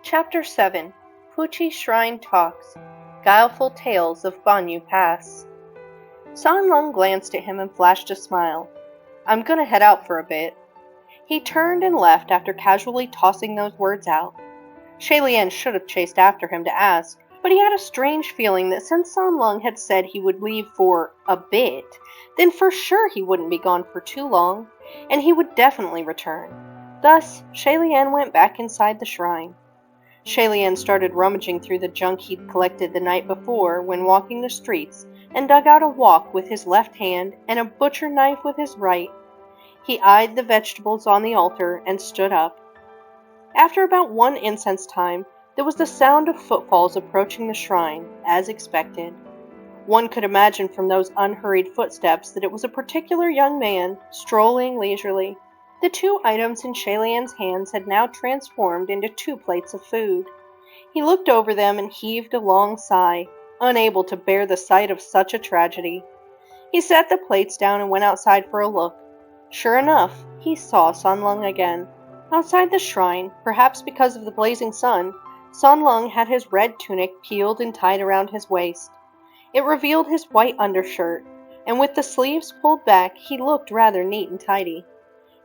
Chapter 7 Fuchi Shrine Talks Guileful Tales of Banyu Pass. San Lung glanced at him and flashed a smile. I'm gonna head out for a bit. He turned and left after casually tossing those words out. Shailian should have chased after him to ask, but he had a strange feeling that since San Lung had said he would leave for a bit, then for sure he wouldn't be gone for too long, and he would definitely return. Thus, Shailian went back inside the shrine. Shailian started rummaging through the junk he'd collected the night before when walking the streets, and dug out a wok with his left hand and a butcher knife with his right. He eyed the vegetables on the altar and stood up. After about one incense time, there was the sound of footfalls approaching the shrine, as expected. One could imagine from those unhurried footsteps that it was a particular young man, strolling leisurely. The two items in Shailian's hands had now transformed into 2 plates of food. He looked over them and heaved a long sigh, unable to bear the sight of such a tragedy. He set the plates down and went outside for a look. Sure enough, he saw San Lung again. Outside the shrine, perhaps because of the blazing sun, San Lung had his red tunic peeled and tied around his waist. It revealed his white undershirt, and with the sleeves pulled back, he looked rather neat and tidy.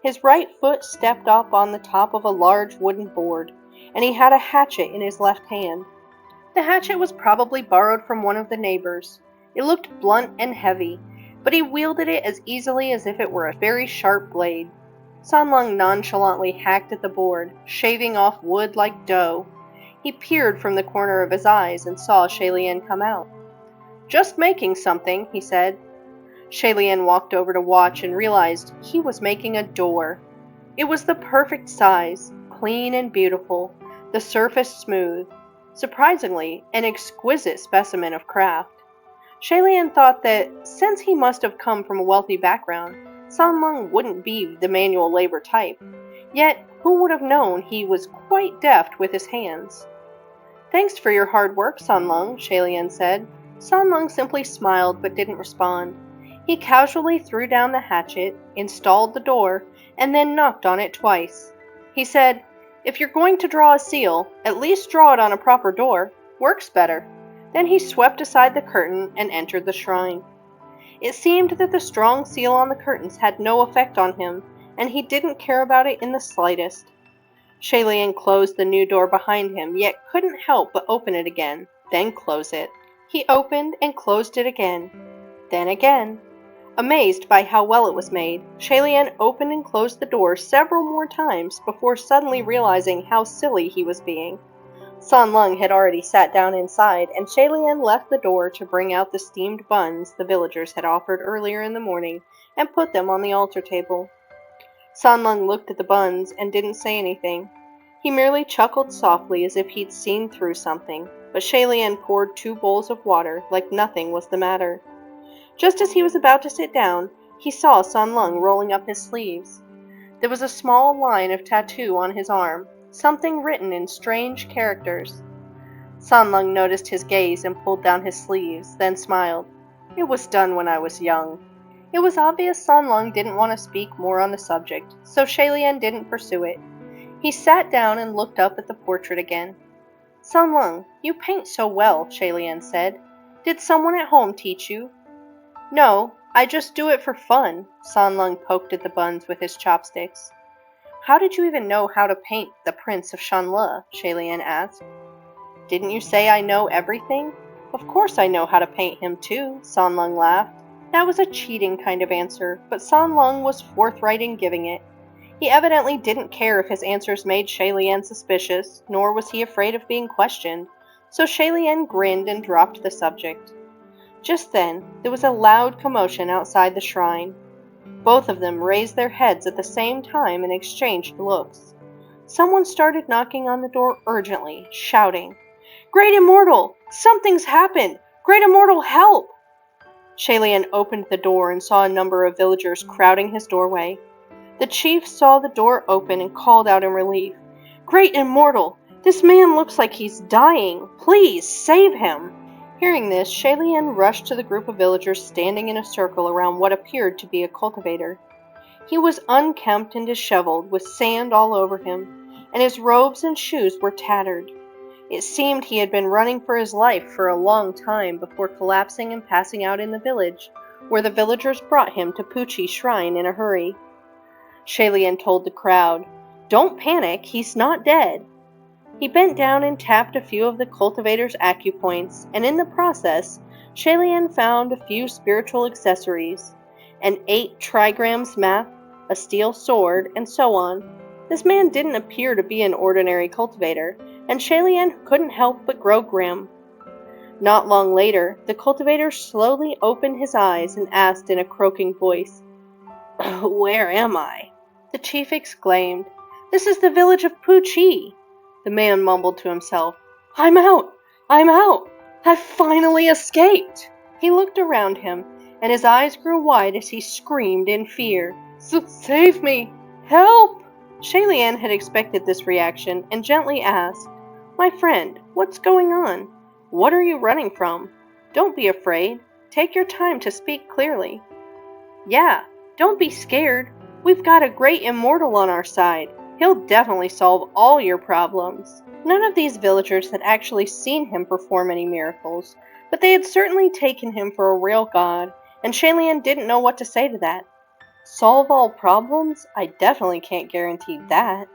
His right foot stepped up on the top of a large wooden board, and he had a hatchet in his left hand. The hatchet was probably borrowed from one of the neighbors. It looked blunt and heavy, but he wielded it as easily as if it were a very sharp blade. San Lung nonchalantly hacked at the board, shaving off wood like dough. He peered from the corner of his eyes and saw Shailian come out. "Just making something," he said. Shailian walked over to watch and realized he was making a door. It was the perfect size, clean and beautiful, the surface smooth. Surprisingly, an exquisite specimen of craft. Shailian thought that, since he must have come from a wealthy background, San Lung wouldn't be the manual labor type. Yet, who would have known he was quite deft with his hands? "Thanks for your hard work, San Lung," Shailian said. San Lung simply smiled but didn't respond. He casually threw down the hatchet, installed the door, and then knocked on it twice. He said, "If you're going to draw a seal, at least draw it on a proper door. Works better." Then he swept aside the curtain and entered the shrine. It seemed that the strong seal on the curtains had no effect on him, and he didn't care about it in the slightest. Shailian closed the new door behind him, yet couldn't help but open it again, then close it. He opened and closed it again, then again. Amazed by how well it was made, Shailian opened and closed the door several more times before suddenly realizing how silly he was being. San Lung had already sat down inside, and Shailian left the door to bring out the steamed buns the villagers had offered earlier in the morning and put them on the altar table. San Lung looked at the buns and didn't say anything. He merely chuckled softly as if he'd seen through something, but Shailian poured 2 bowls of water like nothing was the matter. Just as he was about to sit down, he saw San Lung rolling up his sleeves. There was a small line of tattoo on his arm, something written in strange characters. San Lung noticed his gaze and pulled down his sleeves, then smiled. "It was done when I was young." It was obvious San Lung didn't want to speak more on the subject, so Shailian didn't pursue it. He sat down and looked up at the portrait again. "San Lung, you paint so well," Shailian said. "Did someone at home teach you?" "No, I just do it for fun." San Lung poked at the buns with his chopsticks. "How did you even know how to paint the Prince of Shanle?" Shailian asked. "Didn't you say I know everything? Of course I know how to paint him too," San Lung laughed. That was a cheating kind of answer, but San Lung was forthright in giving it. He evidently didn't care if his answers made Shailian suspicious, nor was he afraid of being questioned, so Shailian grinned and dropped the subject. Just then, there was a loud commotion outside the shrine. Both of them raised their heads at the same time and exchanged looks. Someone started knocking on the door urgently, shouting, "Great Immortal! Something's happened! Great Immortal, help!" Shailian opened the door and saw a number of villagers crowding his doorway. The chief saw the door open and called out in relief, "Great Immortal! This man looks like he's dying! Please, save him!" Hearing this, Shailian rushed to the group of villagers standing in a circle around what appeared to be a cultivator. He was unkempt and disheveled, with sand all over him, and his robes and shoes were tattered. It seemed he had been running for his life for a long time before collapsing and passing out in the village, where the villagers brought him to Pucci's shrine in a hurry. Shalian told the crowd, "Don't panic, he's not dead." He bent down and tapped a few of the cultivator's acupoints, and in the process, Shalian found a few spiritual accessories, an 8 trigrams map, a steel sword, and so on. This man didn't appear to be an ordinary cultivator, and Shalian couldn't help but grow grim. Not long later, the cultivator slowly opened his eyes and asked in a croaking voice, "Where am I?" The chief exclaimed, "This is the village of Pucci." The man mumbled to himself, I'm out! I've finally escaped!" He looked around him, and his eyes grew wide as he screamed in fear, "Save me! Help!" Shalian had expected this reaction and gently asked, "My friend, what's going on? What are you running from? Don't be afraid. Take your time to speak clearly." "Yeah, don't be scared. We've got a great immortal on our side. He'll definitely solve all your problems." None of these villagers had actually seen him perform any miracles, but they had certainly taken him for a real god, and Shalian didn't know what to say to that. Solve all problems? I definitely can't guarantee that.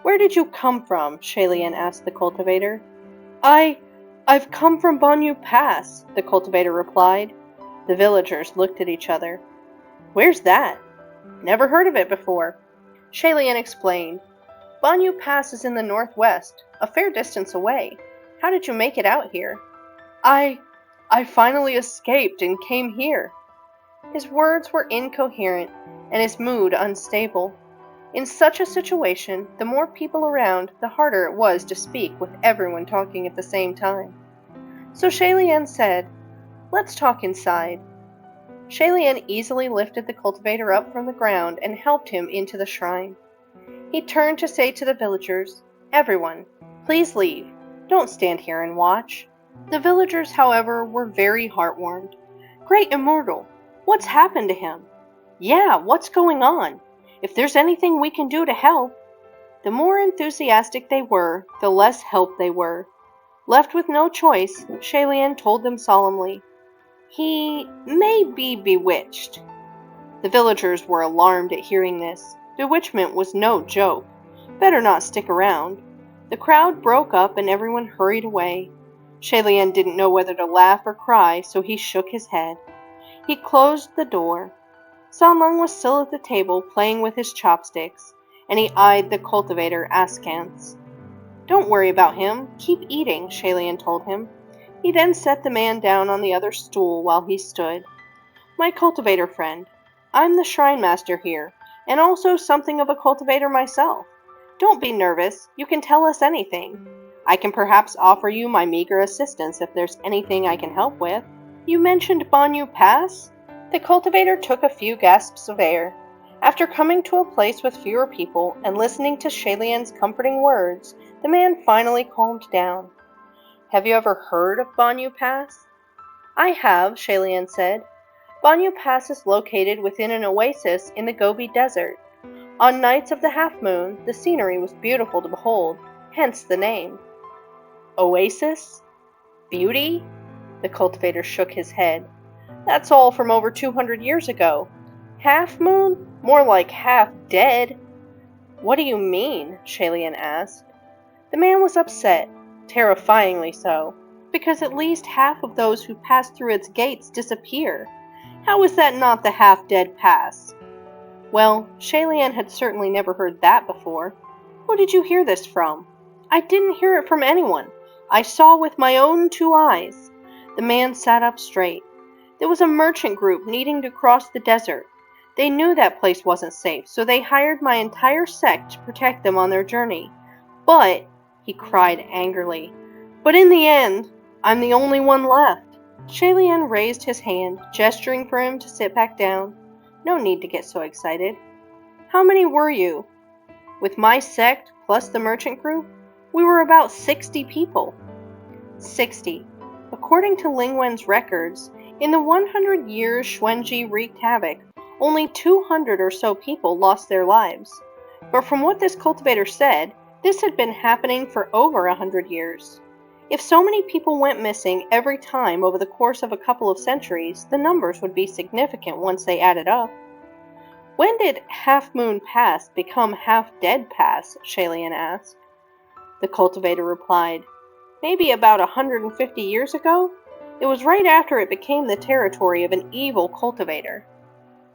"Where did you come from?" Shalian asked the cultivator. I've come from Banyu Pass," the cultivator replied. The villagers looked at each other. "Where's that?" "Never heard of it before." Shalian explained, "Banyu Pass is in the northwest, a fair distance away. How did you make it out here?" I finally escaped and came here." His words were incoherent, and his mood unstable. In such a situation, the more people around, the harder it was to speak with everyone talking at the same time. So Shalian said, "Let's talk inside." Shalian easily lifted the cultivator up from the ground and helped him into the shrine. He turned to say to the villagers, "Everyone, please leave. Don't stand here and watch." The villagers, however, were very heartwarmed. "Great Immortal, what's happened to him? Yeah, what's going on? If there's anything we can do to help." The more enthusiastic they were, the less help they were. Left with no choice, Shalian told them solemnly, "He may be bewitched." The villagers were alarmed at hearing this. Bewitchment was no joke. Better not stick around. The crowd broke up and everyone hurried away. Shalian didn't know whether to laugh or cry, so he shook his head. He closed the door. Sanlung was still at the table playing with his chopsticks, and he eyed the cultivator askance. "Don't worry about him. Keep eating," Shalian told him. He then set the man down on the other stool while he stood. "My cultivator friend, I'm the shrine master here, and also something of a cultivator myself. Don't be nervous. You can tell us anything. I can perhaps offer you my meager assistance if there's anything I can help with." "You mentioned Banyu Pass?" The cultivator took a few gasps of air. After coming to a place with fewer people and listening to Shalian's comforting words, the man finally calmed down. "Have you ever heard of Banyu Pass?" "I have," Shalian said. "Banyu Pass is located within an oasis in the Gobi Desert. On nights of the half moon, the scenery was beautiful to behold, hence the name." "Oasis? Beauty?" The cultivator shook his head. "That's all from over 200 years ago. Half moon? More like half dead." "What do you mean?" Shalian asked. The man was upset, terrifyingly so, because at least half of those who pass through its gates disappear. How is that not the half-dead pass? Well, Shalian had certainly never heard that before. "Who did you hear this from?" "I didn't hear it from anyone. I saw with my own 2 eyes." The man sat up straight. "There was a merchant group needing to cross the desert. They knew that place wasn't safe, so they hired my entire sect to protect them on their journey. But," he cried angrily, "but in the end, I'm the only one left." Shalian raised his hand, gesturing for him to sit back down. No need to get so excited. "How many were you?" "With my sect, plus the merchant group, we were about 60 people. 60. According to Lingwen's records, in the 100 years Xuanji wreaked havoc, only 200 or so people lost their lives. But from what this cultivator said, This had been happening for over 100 years. If so many people went missing every time over the course of a couple of centuries, the numbers would be significant once they added up. When did Half Moon Pass become Half Dead Pass? Shalian asked. The cultivator replied, Maybe about 150 years ago? It was right after it became the territory of an evil cultivator.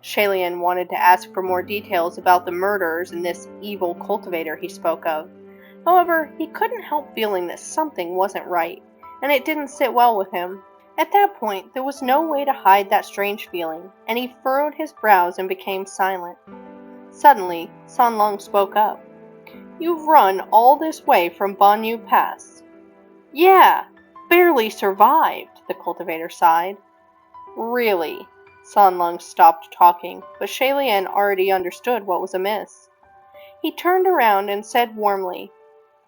Shalian wanted to ask for more details about the murderers and this evil cultivator he spoke of. However, he couldn't help feeling that something wasn't right, and it didn't sit well with him. At that point, there was no way to hide that strange feeling, and he furrowed his brows and became silent. Suddenly, San Lung spoke up. You've run all this way from Banyu Pass. Yeah, barely survived, the cultivator sighed. Really? San Lung stopped talking, but Shalian already understood what was amiss. He turned around and said warmly,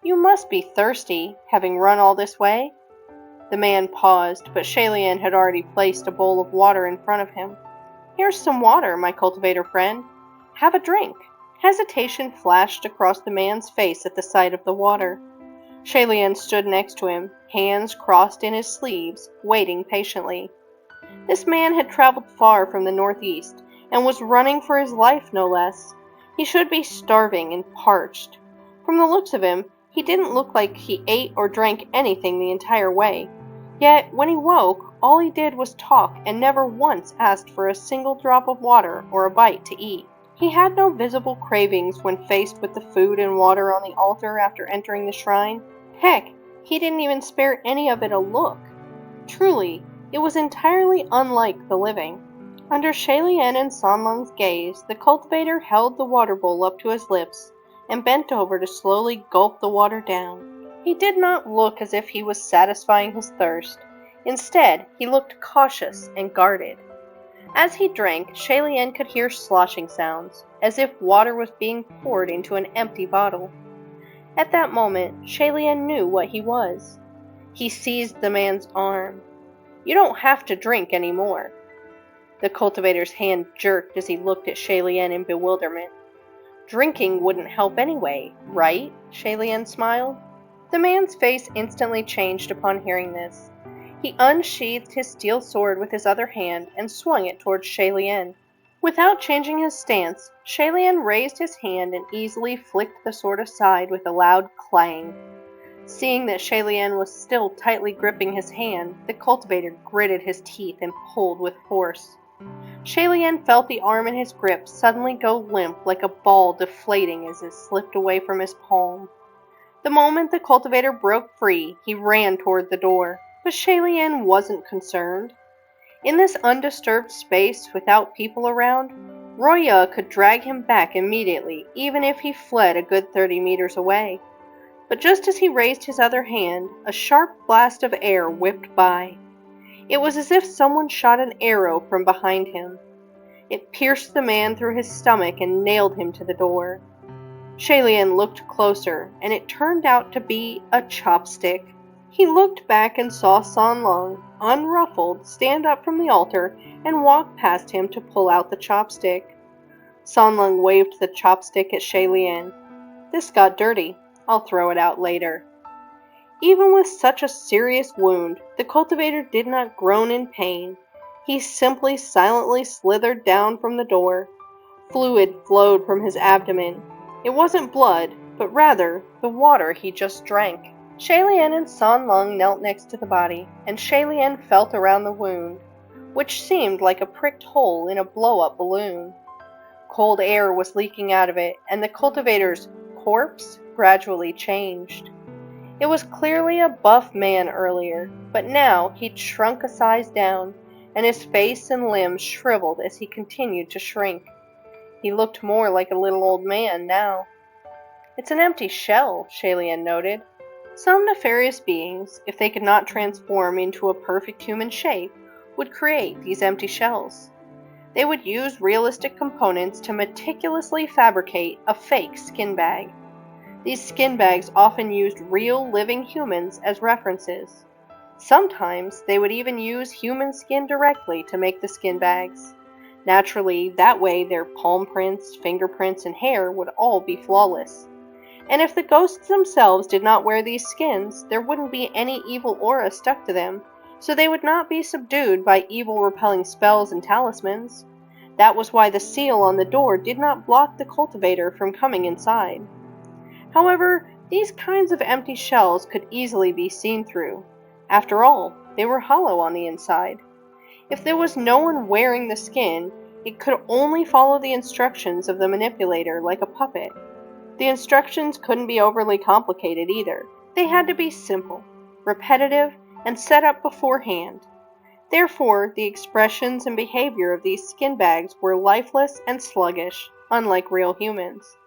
You must be thirsty, having run all this way. The man paused, but Shalian had already placed a bowl of water in front of him. Here's some water, my cultivator friend. Have a drink. Hesitation flashed across the man's face at the sight of the water. Shalian stood next to him, hands crossed in his sleeves, waiting patiently. This man had traveled far from the northeast, and was running for his life no less. He should be starving and parched. From the looks of him, he didn't look like he ate or drank anything the entire way. Yet, when he woke, all he did was talk and never once asked for a single drop of water or a bite to eat. He had no visible cravings when faced with the food and water on the altar after entering the shrine. Heck, he didn't even spare any of it a look. Truly, it was entirely unlike the living. Under Shalian and San Lung's gaze, the cultivator held the water bowl up to his lips and bent over to slowly gulp the water down. He did not look as if he was satisfying his thirst. Instead, he looked cautious and guarded. As he drank, Shalian could hear sloshing sounds, as if water was being poured into an empty bottle. At that moment, Shalian knew what he was. He seized the man's arm. You don't have to drink any more. The cultivator's hand jerked as he looked at Shalian in bewilderment. Drinking wouldn't help anyway, right? Shalian smiled. The man's face instantly changed upon hearing this. He unsheathed his steel sword with his other hand and swung it towards Shalian. Without changing his stance, Shalian raised his hand and easily flicked the sword aside with a loud clang. Seeing that Shalian was still tightly gripping his hand, the cultivator gritted his teeth and pulled with force. Shalian felt the arm in his grip suddenly go limp like a ball deflating as it slipped away from his palm. The moment the cultivator broke free, he ran toward the door, but Shalian wasn't concerned. In this undisturbed space, without people around, Roya could drag him back immediately, even if he fled a good 30 meters away. But just as he raised his other hand, a sharp blast of air whipped by. It was as if someone shot an arrow from behind him. It pierced the man through his stomach and nailed him to the door. Shalian looked closer, and it turned out to be a chopstick. He looked back and saw San Lung, unruffled, stand up from the altar and walk past him to pull out the chopstick. San Lung waved the chopstick at Shalian. This got dirty. I'll throw it out later. Even with such a serious wound, the cultivator did not groan in pain. He simply silently slithered down from the door. Fluid flowed from his abdomen. It wasn't blood, but rather the water he just drank. Shalian and San Lung knelt next to the body, and Shalian felt around the wound, which seemed like a pricked hole in a blow-up balloon. Cold air was leaking out of it, and the cultivator's corpse gradually changed. It was clearly a buff man earlier, but now he'd shrunk a size down, and his face and limbs shriveled as he continued to shrink. He looked more like a little old man now. It's an empty shell, Shalian noted. Some nefarious beings, if they could not transform into a perfect human shape, would create these empty shells. They would use realistic components to meticulously fabricate a fake skin bag. These skin bags often used real, living humans as references. Sometimes they would even use human skin directly to make the skin bags. Naturally, that way their palm prints, fingerprints, and hair would all be flawless. And if the ghosts themselves did not wear these skins, there wouldn't be any evil aura stuck to them, so they would not be subdued by evil repelling spells and talismans. That was why the seal on the door did not block the cultivator from coming inside. However, these kinds of empty shells could easily be seen through. After all, they were hollow on the inside. If there was no one wearing the skin, it could only follow the instructions of the manipulator like a puppet. The instructions couldn't be overly complicated either. They had to be simple, repetitive, and set up beforehand. Therefore, the expressions and behavior of these skin bags were lifeless and sluggish, unlike real humans.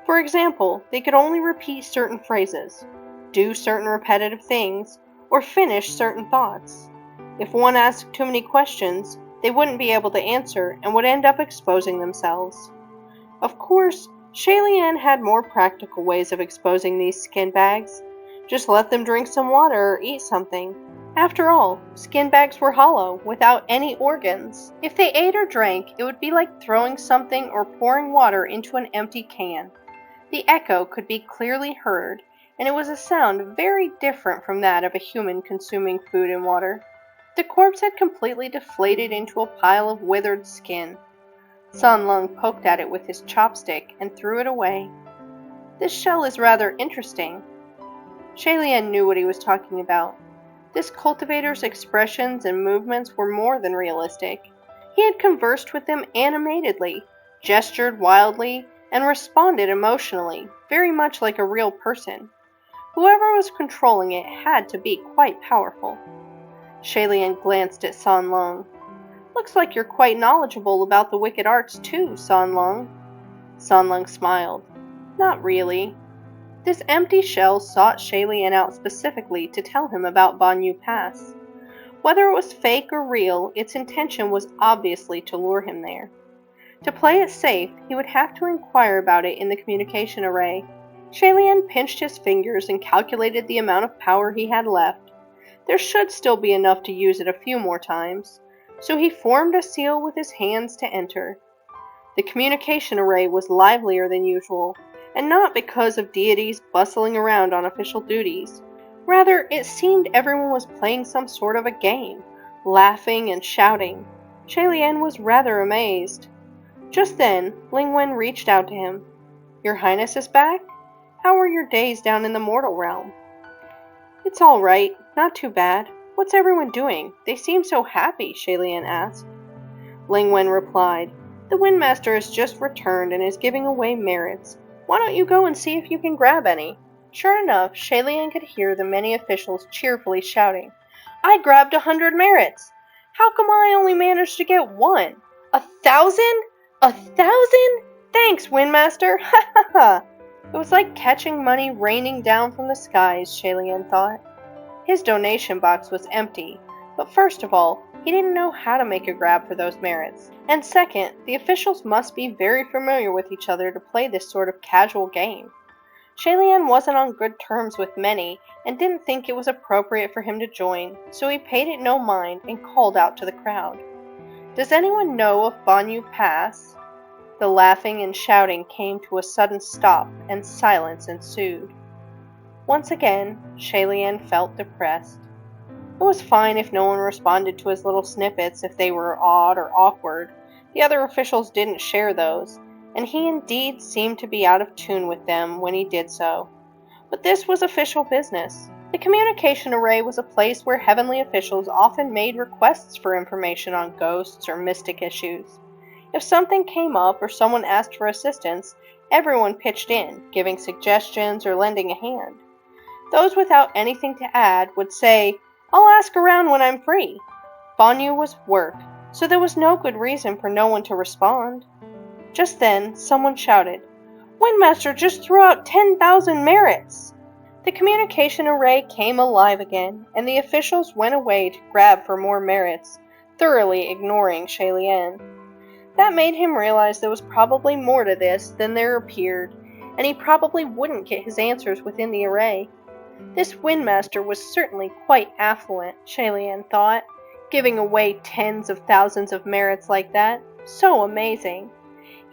For example, they could only repeat certain phrases, do certain repetitive things, or finish certain thoughts. If one asked too many questions, they wouldn't be able to answer and would end up exposing themselves. Of course, Shalian had more practical ways of exposing these skin bags. Just let them drink some water or eat something. After all, skin bags were hollow, without any organs. If they ate or drank, it would be like throwing something or pouring water into an empty can. The echo could be clearly heard, and it was a sound very different from that of a human consuming food and water. The corpse had completely deflated into a pile of withered skin. San Lung poked at it with his chopstick and threw it away. This shell is rather interesting. Shalian knew what he was talking about. This cultivator's expressions and movements were more than realistic. He had conversed with them animatedly, gestured wildly, and responded emotionally, very much like a real person. Whoever was controlling it had to be quite powerful. Shalian glanced at San Lung. Looks like you're quite knowledgeable about the wicked arts too, San Lung. San Lung smiled. Not really. This empty shell sought Shalian out specifically to tell him about Banyu Pass. Whether it was fake or real, its intention was obviously to lure him there. To play it safe, he would have to inquire about it in the communication array. Shalian pinched his fingers and calculated the amount of power he had left. There should still be enough to use it a few more times, so he formed a seal with his hands to enter. The communication array was livelier than usual, and not because of deities bustling around on official duties. Rather, it seemed everyone was playing some sort of a game, laughing and shouting. Shalian was rather amazed. Just then, Ling Wen reached out to him. Your Highness is back? How are your days down in the mortal realm? It's all right, not too bad. What's everyone doing? They seem so happy, Shalian asked. Ling Wen replied, The Windmaster has just returned and is giving away merits. Why don't you go and see if you can grab any? Sure enough, Shalian could hear the many officials cheerfully shouting, I grabbed 100 merits! How come I only managed to get one? 1,000? 1,000? Thanks, Windmaster! Ha ha ha! It was like catching money raining down from the skies, Shalian thought. His donation box was empty, but first of all, he didn't know how to make a grab for those merits. And second, the officials must be very familiar with each other to play this sort of casual game. Shalian wasn't on good terms with many and didn't think it was appropriate for him to join, so he paid it no mind and called out to the crowd. Does anyone know of Banyu Pass? The laughing and shouting came to a sudden stop and silence ensued. Once again, Shalian felt depressed. It was fine if no one responded to his little snippets if they were odd or awkward. The other officials didn't share those, and he indeed seemed to be out of tune with them when he did so. But this was official business. The communication array was a place where heavenly officials often made requests for information on ghosts or mystic issues. If something came up or someone asked for assistance, everyone pitched in, giving suggestions or lending a hand. Those without anything to add would say, I'll ask around when I'm free. Banyu was work, so there was no good reason for no one to respond. Just then, someone shouted, Windmaster just threw out 10,000 merits! The communication array came alive again, and the officials went away to grab for more merits, thoroughly ignoring Shalian. That made him realize there was probably more to this than there appeared, and he probably wouldn't get his answers within the array. This Windmaster was certainly quite affluent, Shalian thought, giving away tens of thousands of merits like that. So amazing.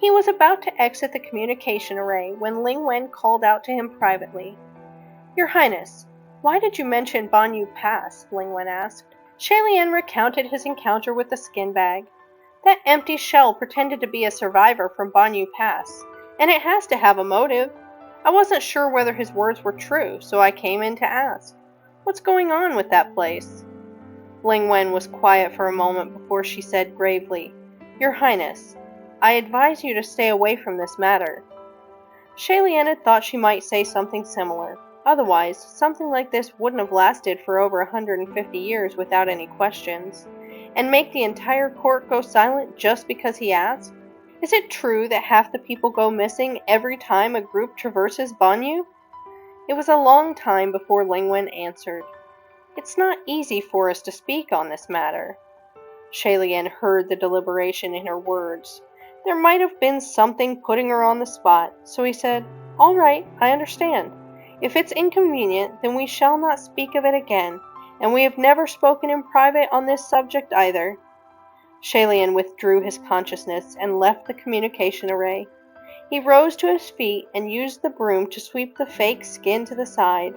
He was about to exit the communication array when Ling Wen called out to him privately. Your Highness, why did you mention Banyu Pass? Ling Wen asked. Shay-Lian recounted his encounter with the skin bag. That empty shell pretended to be a survivor from Banyu Pass, and it has to have a motive. I wasn't sure whether his words were true, so I came in to ask. What's going on with that place? Ling Wen was quiet for a moment before she said gravely, Your Highness, I advise you to stay away from this matter. Shay-Lian had thought she might say something similar. Otherwise, something like this wouldn't have lasted for over 150 years without any questions. And make the entire court go silent just because he asked? Is it true that half the people go missing every time a group traverses Banyu? It was a long time before Ling Wen answered. It's not easy for us to speak on this matter. Shay-Lian heard the deliberation in her words. There might have been something putting her on the spot, so he said, All right, I understand. If it's inconvenient, then we shall not speak of it again, and we have never spoken in private on this subject either. Shay-Lian withdrew his consciousness and left the communication array. He rose to his feet and used the broom to sweep the fake skin to the side.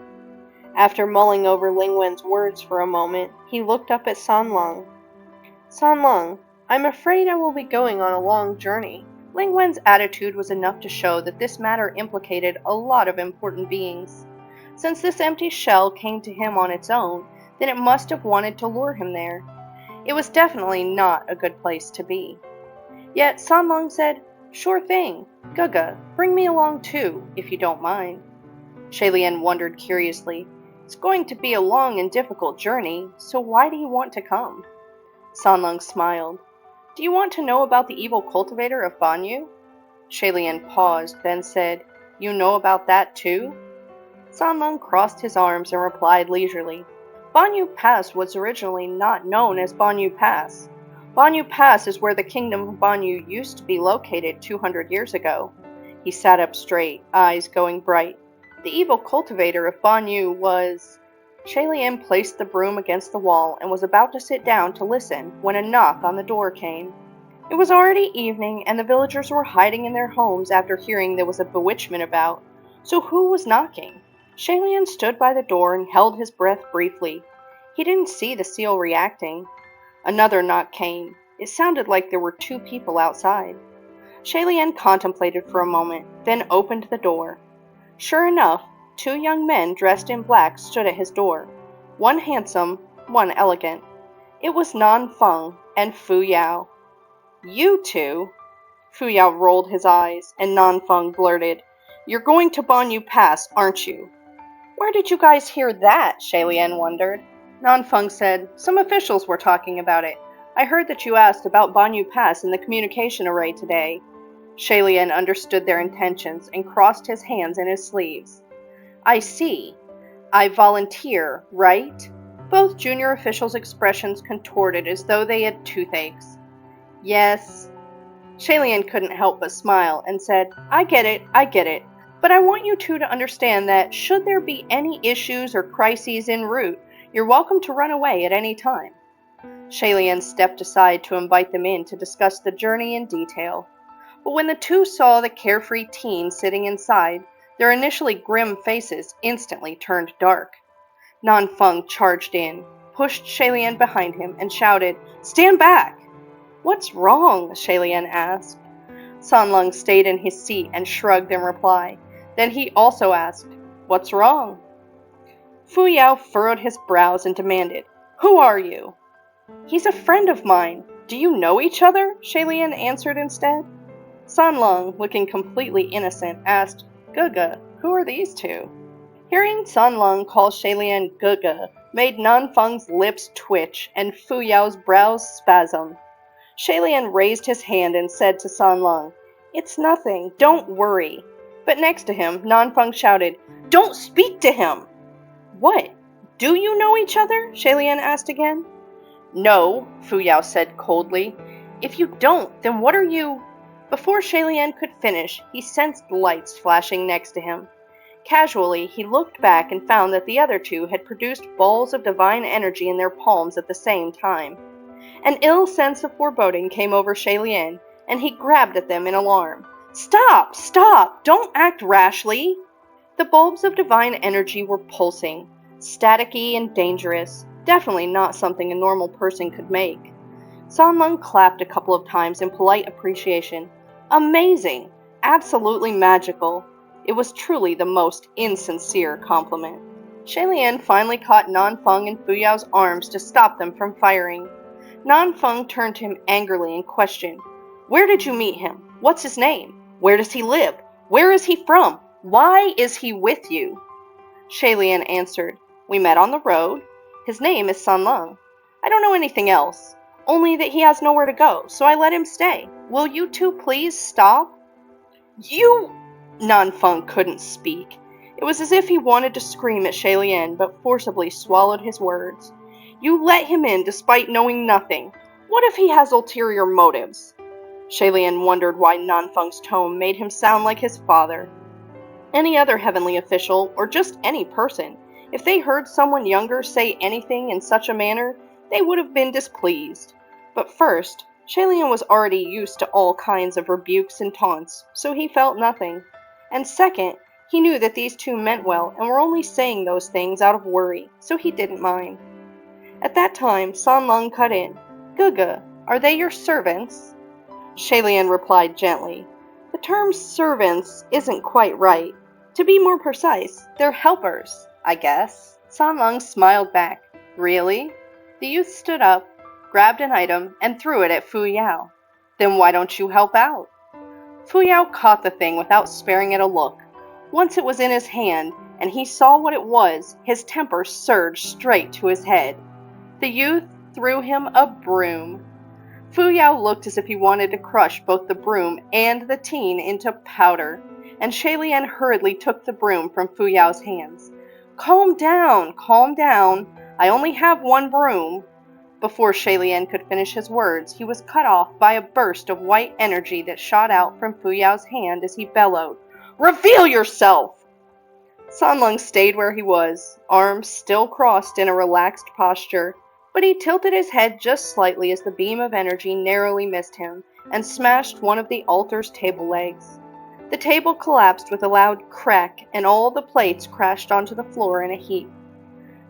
After mulling over Ling Wen's words for a moment, he looked up at San Lung. San Lung, I'm afraid I will be going on a long journey. Ling Wen's attitude was enough to show that this matter implicated a lot of important beings. Since this empty shell came to him on its own, then it must have wanted to lure him there. It was definitely not a good place to be. Yet San Lung said, Sure thing. Guga, bring me along too, if you don't mind. Shay-Lian wondered curiously. It's going to be a long and difficult journey, so why do you want to come? San Lung smiled. Do you want to know about the evil cultivator of Banyu? Shay-Lian paused, then said, You know about that too? San Lung crossed his arms and replied leisurely, Banyu Pass was originally not known as Banyu Pass. Banyu Pass is where the kingdom of Banyu used to be located 200 years ago. He sat up straight, eyes going bright. The evil cultivator of Banyu was... Shay-Lian placed the broom against the wall and was about to sit down to listen when a knock on the door came. It was already evening, and the villagers were hiding in their homes after hearing there was a bewitchment about. So who was knocking? Shay-Lian stood by the door and held his breath briefly. He didn't see the seal reacting. Another knock came. It sounded like there were two people outside. Shay-Lian contemplated for a moment, then opened the door. Sure enough, two young men dressed in black stood at his door. One handsome, one elegant. It was Nan Feng and Fu Yao. You two? Fu Yao rolled his eyes, and Nan Feng blurted, You're going to Banyu Pass, aren't you? Where did you guys hear that? Shay-Lian wondered. Nan Feng said, Some officials were talking about it. I heard that you asked about Banyu Pass in the communication array today. Shay-Lian understood their intentions and crossed his hands in his sleeves. I see. I volunteer, right? Both junior officials' expressions contorted as though they had toothaches. Yes. Shay-Lian couldn't help but smile and said, I get it. But I want you two to understand that should there be any issues or crises en route, you're welcome to run away at any time. Shay-Lian stepped aside to invite them in to discuss the journey in detail. But when the two saw the carefree teen sitting inside, their initially grim faces instantly turned dark. Nan Feng charged in, pushed Shay-Lian behind him, and shouted, Stand back! What's wrong? Shay-Lian asked. San Lung stayed in his seat and shrugged in reply. Then he also asked, What's wrong? Fu Yao furrowed his brows and demanded, Who are you? He's a friend of mine. Do you know each other? Shay-Lian answered instead. San Lung, looking completely innocent, asked, Guga, who are these two? Hearing San Lung call Shay-Lian Guga made Nan Feng's lips twitch and Fu Yao's brows spasm. Shay-Lian raised his hand and said to San Lung, It's nothing, don't worry. But next to him, Nan Feng shouted, Don't speak to him! What? Do you know each other? Shay-Lian asked again. No, Fu Yao said coldly. If you don't, then what are you... Before Shay-Lian could finish, he sensed lights flashing next to him. Casually, he looked back and found that the other two had produced balls of divine energy in their palms at the same time. An ill sense of foreboding came over Shay-Lian, and he grabbed at them in alarm. Stop! Stop! Don't act rashly! The bulbs of divine energy were pulsing, staticky and dangerous, definitely not something a normal person could make. San Lung clapped a couple of times in polite appreciation. Amazing! Absolutely magical! It was truly the most insincere compliment. Shailian finally caught Nanfeng in Fuyao's arms to stop them from firing. Nanfeng turned to him angrily and questioned, Where did you meet him? What's his name? Where does he live? Where is he from? Why is he with you? Shailian answered, We met on the road. His name is San Lung. I don't know anything else, only that he has nowhere to go, so I let him stay. Will you two please stop? You... Nanfeng couldn't speak. It was as if he wanted to scream at Shailian, but forcibly swallowed his words. You let him in despite knowing nothing. What if he has ulterior motives? Shailian wondered why Nanfeng's tone made him sound like his father. Any other heavenly official, or just any person, if they heard someone younger say anything in such a manner, they would have been displeased. But first, Shailian was already used to all kinds of rebukes and taunts, so he felt nothing. And second, he knew that these two meant well and were only saying those things out of worry, so he didn't mind. At that time, San Lung cut in. Guga, are they your servants? Shailian replied gently. The term servants isn't quite right. To be more precise, they're helpers, I guess. San Lung smiled back. Really? The youth stood up, grabbed an item, and threw it at Fu Yao. Then why don't you help out? Fu Yao caught the thing without sparing it a look. Once it was in his hand, and he saw what it was, his temper surged straight to his head. The youth threw him a broom. Fu Yao looked as if he wanted to crush both the broom and the teen into powder, and Shailian hurriedly took the broom from Fu Yao's hands. Calm down, calm down. I only have one broom. Before Shailian could finish his words, he was cut off by a burst of white energy that shot out from Fu Yao's hand as he bellowed, Reveal yourself! San Lung stayed where he was, arms still crossed in a relaxed posture, but he tilted his head just slightly as the beam of energy narrowly missed him and smashed one of the altar's table legs. The table collapsed with a loud crack, and all the plates crashed onto the floor in a heap.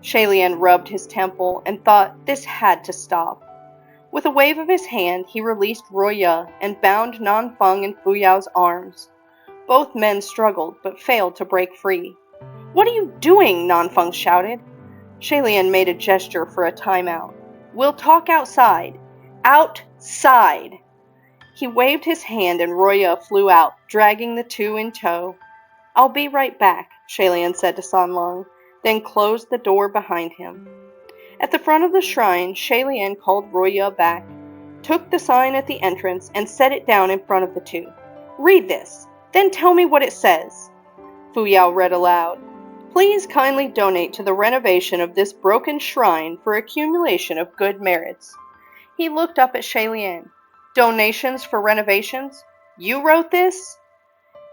Shailian rubbed his temple and thought this had to stop. With a wave of his hand, he released Roya and bound Nanfeng in Fu Yao's arms. Both men struggled, but failed to break free. What are you doing? Nanfeng shouted. Shailian made a gesture for a timeout. We'll talk outside. Outside! He waved his hand and Roya flew out, dragging the two in tow. I'll be right back, Shailian said to San Lung, then closed the door behind him. At the front of the shrine, Shailian called Roya back, took the sign at the entrance, and set it down in front of the two. Read this, then tell me what it says. Fu Yao read aloud. Please kindly donate to the renovation of this broken shrine for accumulation of good merits. He looked up at Shailian. Donations for renovations? You wrote this?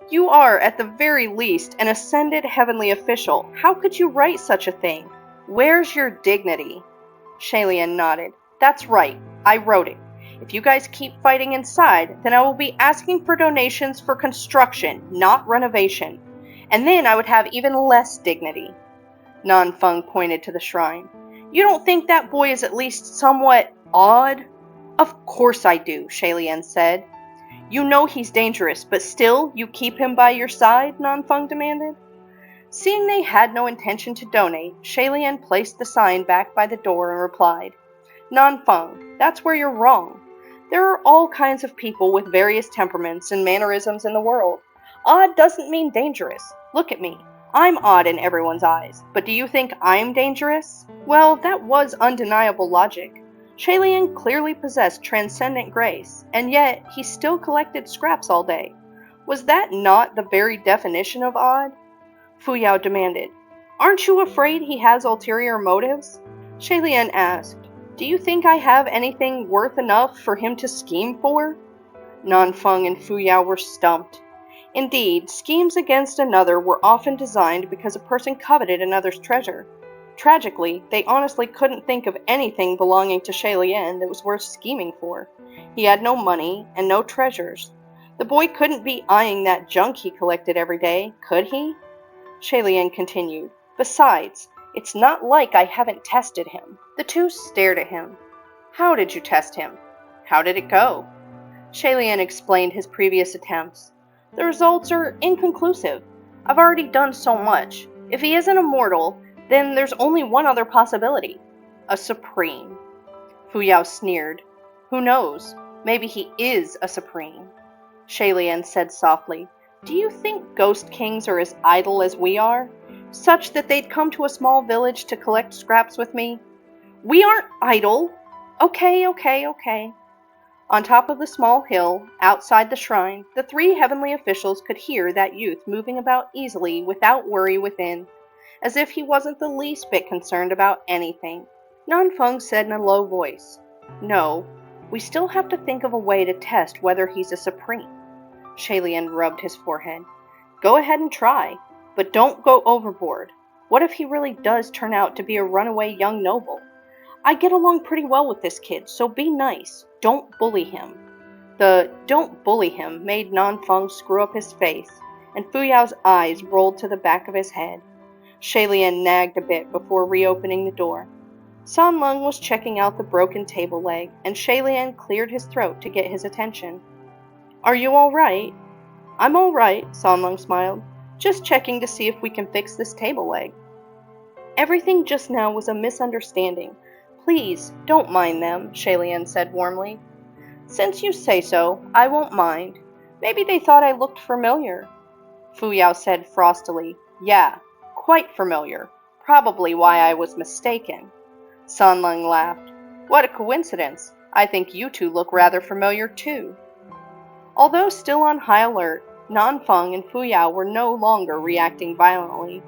You are, at the very least, an ascended heavenly official. How could you write such a thing? Where's your dignity? Shailian nodded. That's right. I wrote it. If you guys keep fighting inside, then I will be asking for donations for construction, not renovation. And then I would have even less dignity. Nanfeng pointed to the shrine. You don't think that boy is at least somewhat odd? Of course I do, Shailian said. You know he's dangerous, but still you keep him by your side? Nanfeng demanded. Seeing they had no intention to donate, Shailian placed the sign back by the door and replied, Nanfeng, that's where you're wrong. There are all kinds of people with various temperaments and mannerisms in the world. Odd doesn't mean dangerous. Look at me. I'm odd in everyone's eyes, but do you think I'm dangerous? Well, that was undeniable logic. Shailian clearly possessed transcendent grace, and yet he still collected scraps all day. Was that not the very definition of odd? Fu Yao demanded. Aren't you afraid he has ulterior motives? Shailian asked. Do you think I have anything worth enough for him to scheme for? Nanfeng and Fu Yao were stumped. Indeed, schemes against another were often designed because a person coveted another's treasure. Tragically, they honestly couldn't think of anything belonging to Shaylien that was worth scheming for. He had no money and no treasures. The boy couldn't be eyeing that junk he collected every day, could he? Shaylien continued. Besides, it's not like I haven't tested him. The two stared at him. How did you test him? How did it go? Shaylien explained his previous attempts. The results are inconclusive. I've already done so much. If he isn't immortal, then there's only one other possibility. A supreme. Fu Yao sneered. Who knows? Maybe he is a supreme. Shaylien said softly. Do you think ghost kings are as idle as we are? Such that they'd come to a small village to collect scraps with me? We aren't idle! Okay. On top of the small hill, outside the shrine, the three heavenly officials could hear that youth moving about easily without worry within, as if he wasn't the least bit concerned about anything. Nanfeng said in a low voice, No, we still have to think of a way to test whether he's a supreme. Shaylien rubbed his forehead. Go ahead and try, but don't go overboard. What if he really does turn out to be a runaway young noble? I get along pretty well with this kid, so be nice. Don't bully him. The don't bully him made Nanfeng screw up his face, and Fu Yao's eyes rolled to the back of his head. Shaylien nagged a bit before reopening the door. San Lung was checking out the broken table leg, and Shaylien cleared his throat to get his attention. Are you all right? I'm all right, San Lung smiled. Just checking to see if we can fix this table leg. Everything just now was a misunderstanding. Please, don't mind them, Shaylien said warmly. Since you say so, I won't mind. Maybe they thought I looked familiar. Fu Yao said frostily. Yeah, quite familiar. Probably why I was mistaken. San Lung laughed. What a coincidence. I think you two look rather familiar too. Although still on high alert, Nanfeng and Fu Yao were no longer reacting violently.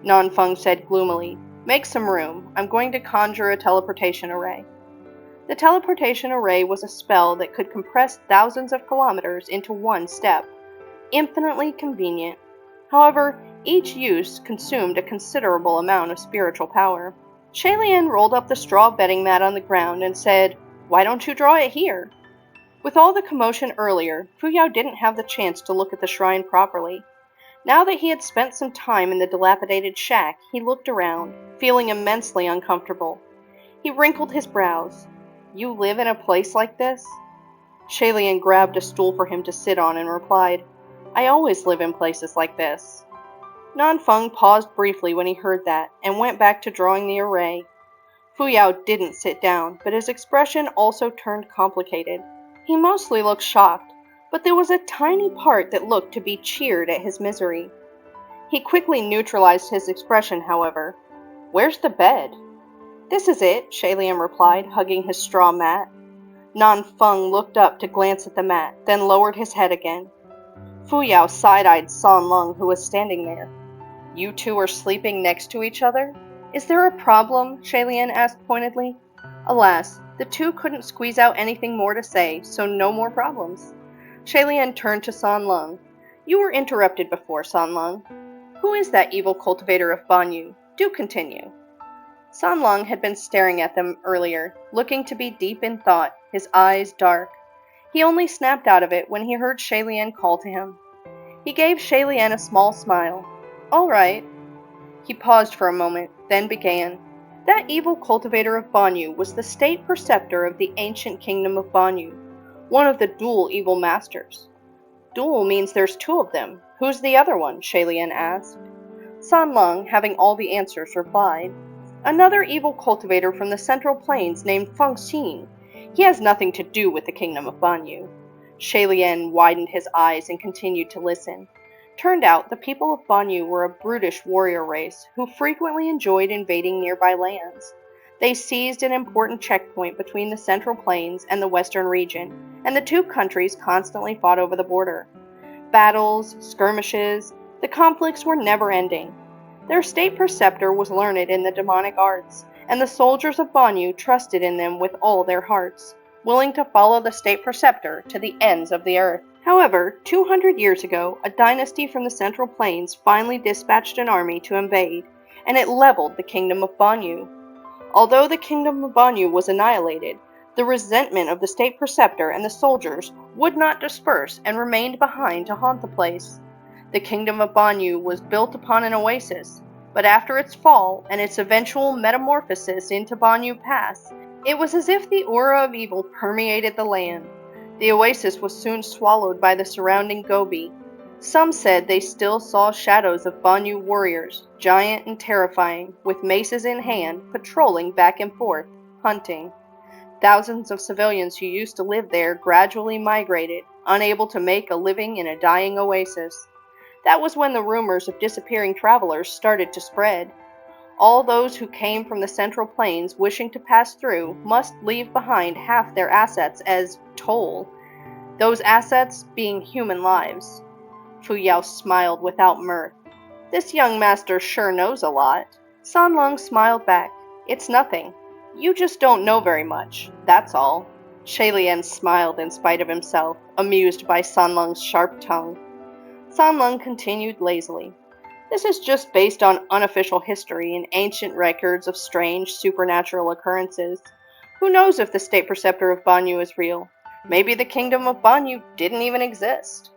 Nanfeng said gloomily, Make some room. I'm going to conjure a teleportation array. The teleportation array was a spell that could compress thousands of kilometers into one step. Infinitely convenient. However, each use consumed a considerable amount of spiritual power. Shaylien rolled up the straw bedding mat on the ground and said, Why don't you draw it here? With all the commotion earlier, Fu Yao didn't have the chance to look at the shrine properly. Now that he had spent some time in the dilapidated shack, he looked around, feeling immensely uncomfortable. He wrinkled his brows. You live in a place like this? Shaylien grabbed a stool for him to sit on and replied, I always live in places like this. Nanfeng paused briefly when he heard that, and went back to drawing the array. Fu Yao didn't sit down, but his expression also turned complicated. He mostly looked shocked, but there was a tiny part that looked to be cheered at his misery. He quickly neutralized his expression, however. Where's the bed? This is it, Shaylien replied, hugging his straw mat. Nanfeng looked up to glance at the mat, then lowered his head again. Fu Yao side-eyed San Lung, who was standing there. You two are sleeping next to each other? Is there a problem? Shaylien asked pointedly. Alas, the two couldn't squeeze out anything more to say, so no more problems. Shaylien turned to San Lung. You were interrupted before, San Lung. Who is that evil cultivator of Banyu? Do continue. San Lung had been staring at them earlier, looking to be deep in thought, his eyes dark. He only snapped out of it when he heard Shaylien call to him. He gave Shaylien a small smile. All right. He paused for a moment, then began. That evil cultivator of Banyu was the state preceptor of the ancient kingdom of Banyu, one of the dual evil masters. Dual means there's two of them. Who's the other one? Shaylien asked. San Lung, having all the answers, replied. Another evil cultivator from the Central Plains named Feng Xin. He has nothing to do with the kingdom of Banyu. Shaylien widened his eyes and continued to listen. Turned out the people of Banyu were a brutish warrior race who frequently enjoyed invading nearby lands. They seized an important checkpoint between the Central Plains and the Western region, and the two countries constantly fought over the border. Battles, skirmishes, the conflicts were never ending. Their state preceptor was learned in the demonic arts, and the soldiers of Banyu trusted in them with all their hearts, willing to follow the state preceptor to the ends of the earth. However, 200 years ago, a dynasty from the Central Plains finally dispatched an army to invade, and it leveled the kingdom of Banyu. Although the kingdom of Banyu was annihilated, the resentment of the state preceptor and the soldiers would not disperse and remained behind to haunt the place. The kingdom of Banyu was built upon an oasis, but after its fall and its eventual metamorphosis into Banyu Pass, it was as if the aura of evil permeated the land. The oasis was soon swallowed by the surrounding Gobi. Some said they still saw shadows of Banyu warriors, giant and terrifying, with maces in hand, patrolling back and forth, hunting. Thousands of civilians who used to live there gradually migrated, unable to make a living in a dying oasis. That was when the rumors of disappearing travelers started to spread. All those who came from the Central Plains wishing to pass through must leave behind half their assets as toll, those assets being human lives. Fu Yao smiled without mirth. This young master sure knows a lot. San Lung smiled back. It's nothing. You just don't know very much, that's all. Shay Lian smiled in spite of himself, amused by San Lung's sharp tongue. San Lung continued lazily. This is just based on unofficial history and ancient records of strange supernatural occurrences. Who knows if the state preceptor of Banyu is real? Maybe the kingdom of Banyu didn't even exist.